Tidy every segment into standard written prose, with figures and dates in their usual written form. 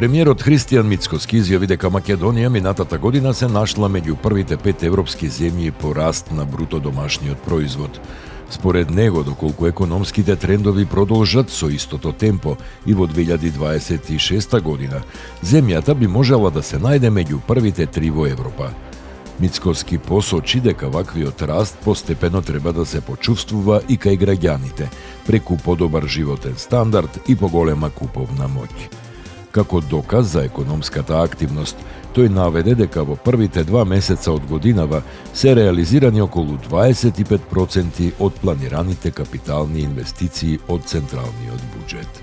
Премиерот Христијан Мицкоски изјави дека Македонија минатата година се нашла меѓу првите 5 европски земји по раст на бруто домашниот производ. Според него, доколку економските трендови продолжат со истото темпо и во 2026 година, земјата би можела да се најде меѓу првите 3 во Европа. Мицкоски посочи дека ваквиот раст постепено треба да се почувствува и кај граѓаните, преку подобар животен стандард и поголема куповна моќ. Како доказ за економската активност, тој наведе дека во првите 2 месеца од годинава се реализирани околу 25% од планираните капитални инвестиции од централниот буџет.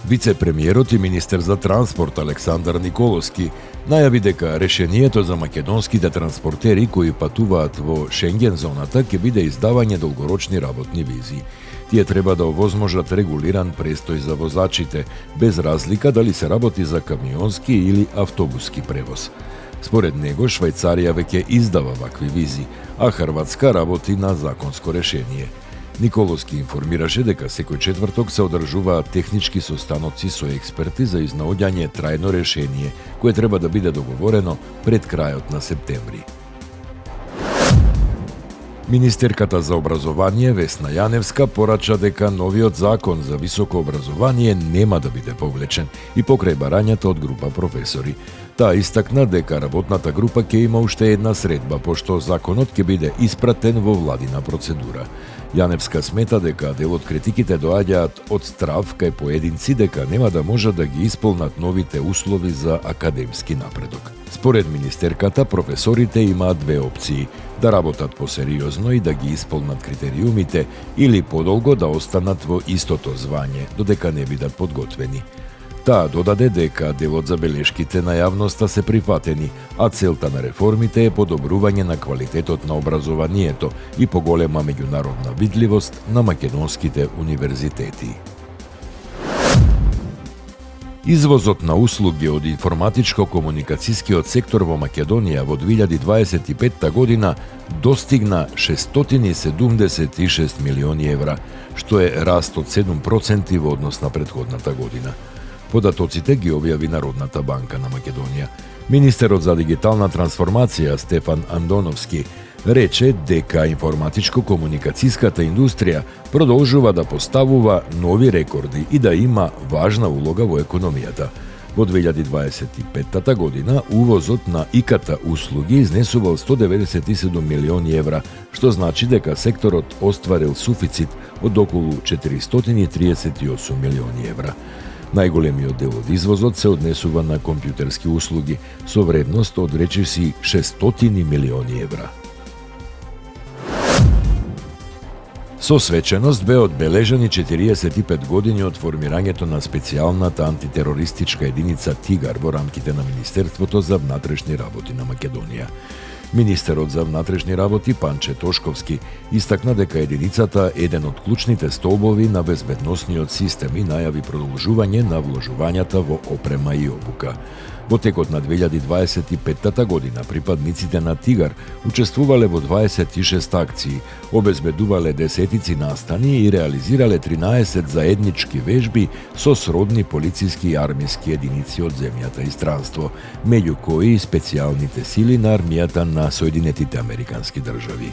Вице-премиерот и министер за транспорт Александар Николовски најави дека решението за македонските транспортери кои патуваат во Шенген зоната ќе биде издавање долгорочни работни визи. Тие треба да овозможат регулиран престој за возачите, без разлика дали се работи за камионски или автобуски превоз. Според него, Швајцарија веќе издава вакви визи, а Хрватска работи на законско решение. Николовски информираше дека секој четврток се одржуваат технички состаноци со експерти за изнаоѓање трајно решение, кое треба да биде договорено пред крајот на септември. Министерката за образование Весна Јаневска порача дека новиот закон за високо образование нема да биде повлечен и покрај барањата од група професори. Таа истакна дека работната група ќе има уште една средба, пошто законот ќе биде испратен во владина процедура. Јаневска смета дека дел од критиките доаѓаат од страв кај поединци дека нема да можат да ги исполнат новите услови за академски напредок. Според министерката, професорите имаат 2 опции: да работат посериозно и да ги исполнат критериумите, или подолго да останат во истото звање, додека не бидат подготвени. Таа додаде дека дел од забелешките на јавноста се прифатени, а целта на реформите е подобрување на квалитетот на образованието и поголема меѓународна видливост на македонските универзитети. Извозот на услуги од информатичко-комуникацијскиот сектор во Македонија во 2025 година достигна 676 милиони евра, што е раст од 7% во однос на претходната година. Податоците ги објави Народната банка на Македонија. Министерот за дигитална трансформација Стефан Андоновски рече дека информатичко-комуникацијската индустрија продолжува да поставува нови рекорди и да има важна улога во економијата. Во 2025 година увозот на ИКТ услуги изнесувал 197 милиони евра, што значи дека секторот остварил суфицит од околу 438 милиони евра. Најголемиот дел од извозот се однесува на компјутерски услуги со вредност од речиси 600 милиони евра. Со свеченост бе одбележани 45 години од формирањето на специјалната антитерористичка единица Тигар во рамките на Министерството за внатрешни работи на Македонија. Министерот за внатрешни работи Панче Тошковски истакна дека единицата е еден од клучните столбови на безбедносниот систем и најави продолжување на вложувањата во опрема и обука. Во текот на 2025 година припадниците на Тигар учествувале во 26 акции, обезбедувале десетици настани и реализирале 13 заеднички вежби со сродни полициски и армиски единици од земјата и странство, меѓу кои и специјалните сили на армијата на Соединетите Американски држави.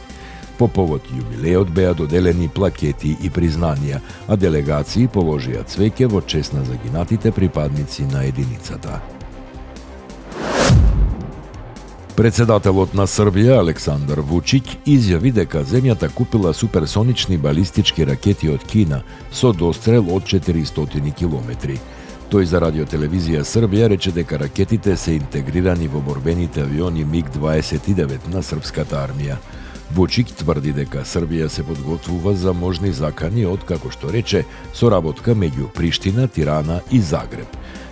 По повод јубилеот беа доделени плакети и признанија, а делегации положија цвеќе во чест на загинатите припадници на единицата. Председателот на Србија Александар Вучиќ изјави дека земјата купила суперсонични балистички ракети од Кина со дострел од 400 километри. Тој за радиотелевизија Србија рече дека ракетите се интегрирани во борбените авиони МиГ-29 на српската армија. Вучиќ тврди дека Србија се подготвува за можни закани од, како што рече, соработка меѓу Приштина, Тирана и Загреб.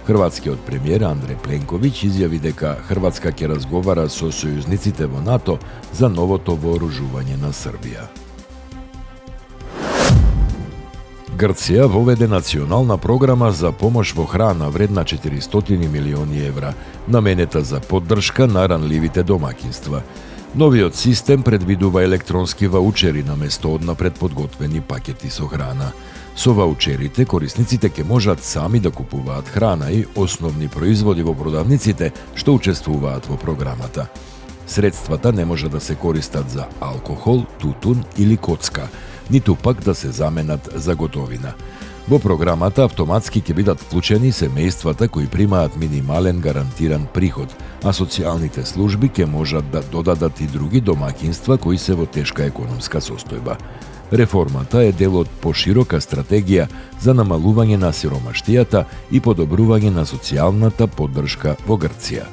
Хрватскиот премиер Андреј Пленковиќ изјави дека Хрватска ќе разговара со сојузниците во НАТО за новото вооружување на Србија. Грција воведе национална програма за помош во храна вредна 400 милиони евра, наменета за поддршка на ранливите домаќинства. Новиот систем предвидува електронски ваучери на место од напред подготвени пакети со храна. Со ваучерите, корисниците ќе можат сами да купуваат храна и основни производи во продавниците што учествуваат во програмата. Средствата не може да се користат за алкохол, тутун или коцка, ниту пак да се заменат за готовина. Во програмата автоматски ќе бидат вклучени семејствата кои примаат минимален гарантиран приход, а социјалните служби ќе можат да додадат и други домаќинства кои се во тешка економска состојба. Реформата е дел од поширока стратегија за намалување на сиромаштијата и подобрување на социјалната поддршка во Грција.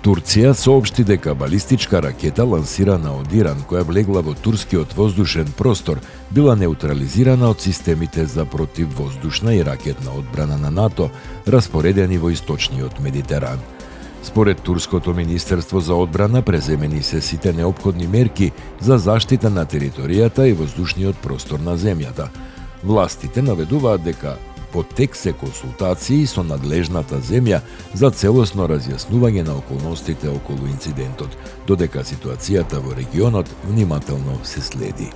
Турција соопшти дека балистичка ракета лансирана од Иран, која влегла во турскиот воздушен простор, била неутрализирана од системите за противвоздушна и ракетна одбрана на НАТО, распоредени во источниот Медитеран. Според Турското министерство за одбрана, преземени се сите неопходни мерки за заштита на територијата и воздушниот простор на земјата. Властите наведуваат дека во тек се консултации со надлежната земја за целосно разјаснување на околностите околу инцидентот, додека ситуацијата во регионот внимателно се следи.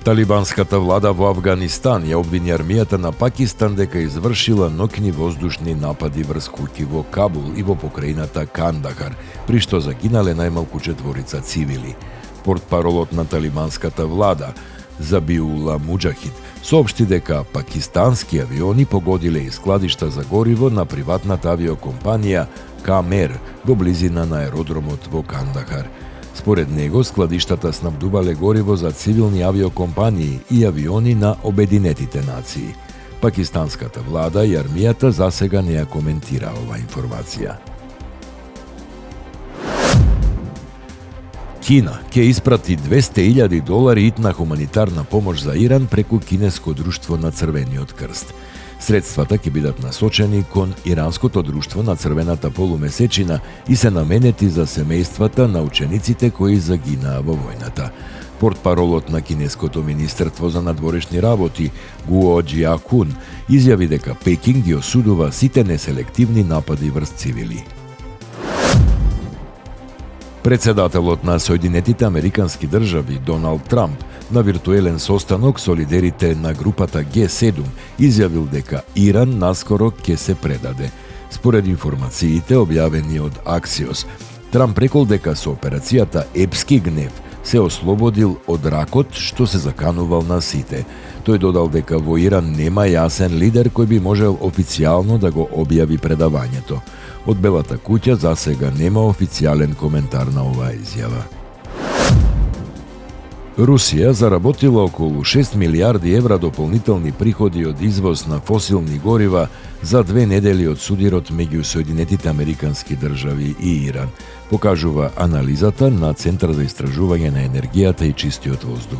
Талибанската влада во Авганистан ја обвини армијата на Пакистан дека извршила ноќни воздушни напади врз куќи во Кабул и во покрајната Кандахар, при што загинале најмалку 4 цивили. Портпаролот на талибанската влада, Забиула Муџахид, соопшти дека пакистански авиони погодиле и складишта за гориво на приватната авиокомпанија Камер во близина на аеродромот во Кандахар. Според него, складиштата снабдувале гориво за цивилни авиокомпании и авиони на Обединетите нации. Пакистанската влада и армијата засега не ја коментира ова информација. Кина ќе испрати $200,000 итна хуманитарна помош за Иран преку Кинеско друштво на Црвениот крст. Средствата ќе бидат насочени кон Иранското друштво на Црвената полумесечина и се наменети за семејствата на учениците кои загинаа во војната. Портпаролот на Кинеското министерство за надворешни работи, Гуо Џиакун, изјави дека Пекинг ги осудува сите неселективни напади врз цивили. Председателот на Соединетите Американски држави Доналд Трамп на виртуелен состанок со лидерите на групата G7 изјавил дека Иран наскоро ќе се предаде. Според информациите објавени од Axios, Трамп рекол дека со операцијата Епски гнев се ослободил од ракот што се заканувал на сите. Тој додал дека во Иран нема јасен лидер кој би можел официјално да го објави предавањето. Од Белата куќа засега нема официјален коментар на оваа изјава. Русија заработила околу 6 милиарди евра дополнителни приходи од извоз на фосилни горива за 2 недели од судирот меѓу Соединетите Американски држави и Иран, покажува анализата на Центар за истражување на енергијата и чистиот воздух.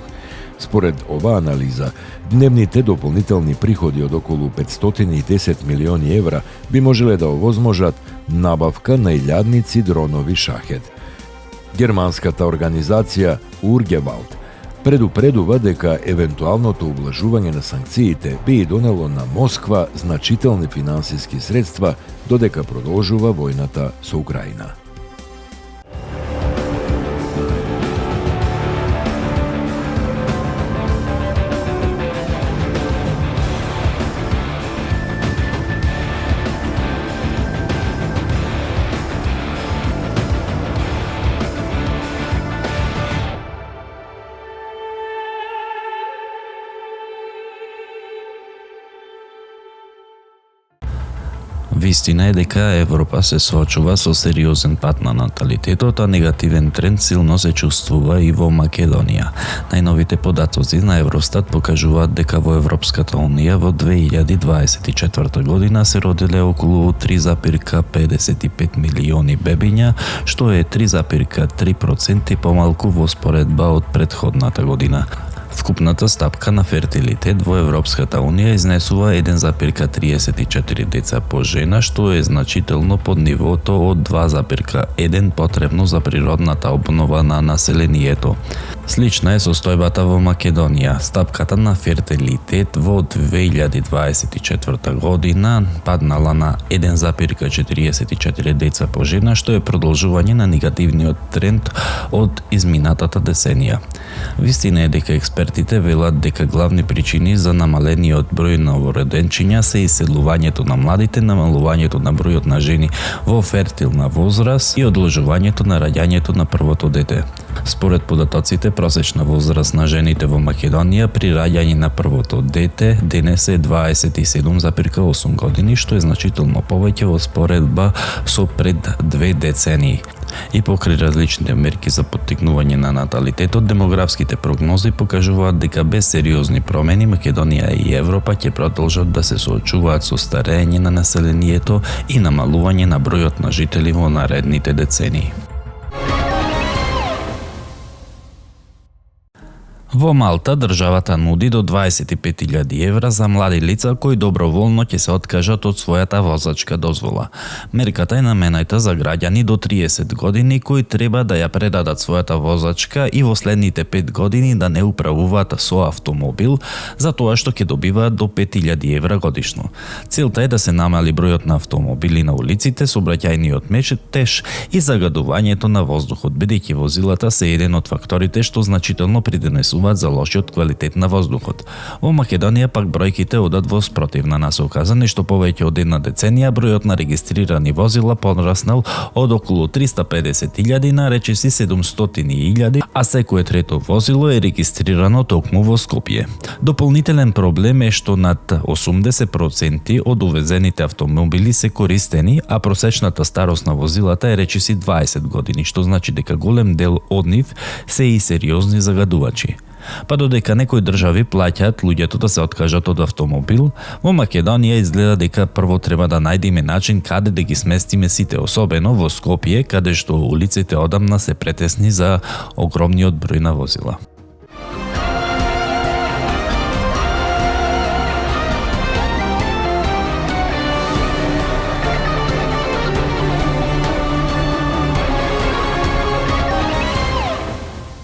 Според оваа анализа, дневните дополнителни приходи од околу 510 милиони евра би можеле да овозможат набавка на илјадници дронови Шахед. Германската организација Ургевалд предупредува дека евентуалното ублажување на санкциите би и донело на Москва значителни финансиски средства додека продолжува војната со Украина. Вистина е дека Европа се соочува со сериозен пат на наталитетот, а негативен тренд силно се чувствува и во Македонија. Најновите податоци на Евростат покажуваат дека во Европската Унија во 2024 година се родиле околу 3,55 милиони бебиња, што е 3,3% помалку во споредба од претходната година. Вкупната стапка на фертилитет во Европската Унија изнесува 1,34 деца по жена, што е значително под нивото од 2,1 потребно за природната обнова на населението. Слична е состојбата во Македонија. Стапката на фертилитет во 2024 година паднала на 1,44 деца по жена, што е продолжување на негативниот тренд од изминатата деценија. Вистина е дека експертите велат дека главни причини за намалениот број новороденчиња се иселувањето на младите, намалувањето на бројот на жени во фертилна возраст и одложувањето на раѓањето на првото дете. Според податоците, просечна возраст на жените во Македонија при раѓање на првото дете денес е 27,8 години, што е значително повеќе во споредба со пред 2 децении. И покрај различните мерки за поттикнување на наталитетот, демографските прогнози покажуваат дека без сериозни промени Македонија и Европа ќе продолжат да се соочуваат со старење на населението и намалување на бројот на жители во наредните децении. Во Малта државата нуди до 25.000 евра за млади лица кои доброволно ќе се откажат од својата возачка дозвола. Мерката е наменета за граѓани до 30 години кои треба да ја предадат својата возачка и во следните 5 години да не управуваат со автомобил, за тоа што ќе добиваат до 5.000 евра годишно. Целта е да се намали бројот на автомобили на улиците, сообраќајниот метеж и загадувањето на воздухот, бидејќи возилата се еден од факторите што значително придонесуваат за лошиот квалитет на воздухот. Во Македонија пак бројките одат во спротивна насока, за нешто повеќе од една деценија бројот на регистрирани возила пораснал од околу 350.000 на речиси 700.000, а секое трето возило е регистрирано токму во Скопје. Дополнителен проблем е што над 80% од увезените автомобили се користени, а просечната старост на возилата е речиси 20 години, што значи дека голем дел од нив се и сериозни загадувачи. Па додека некои држави плаќаат луѓето да се откажат од автомобил, во Македонија изгледа дека прво треба да најдеме начин каде да ги сместиме сите, особено во Скопје, каде што улиците одамна се претесни за огромниот број на возила.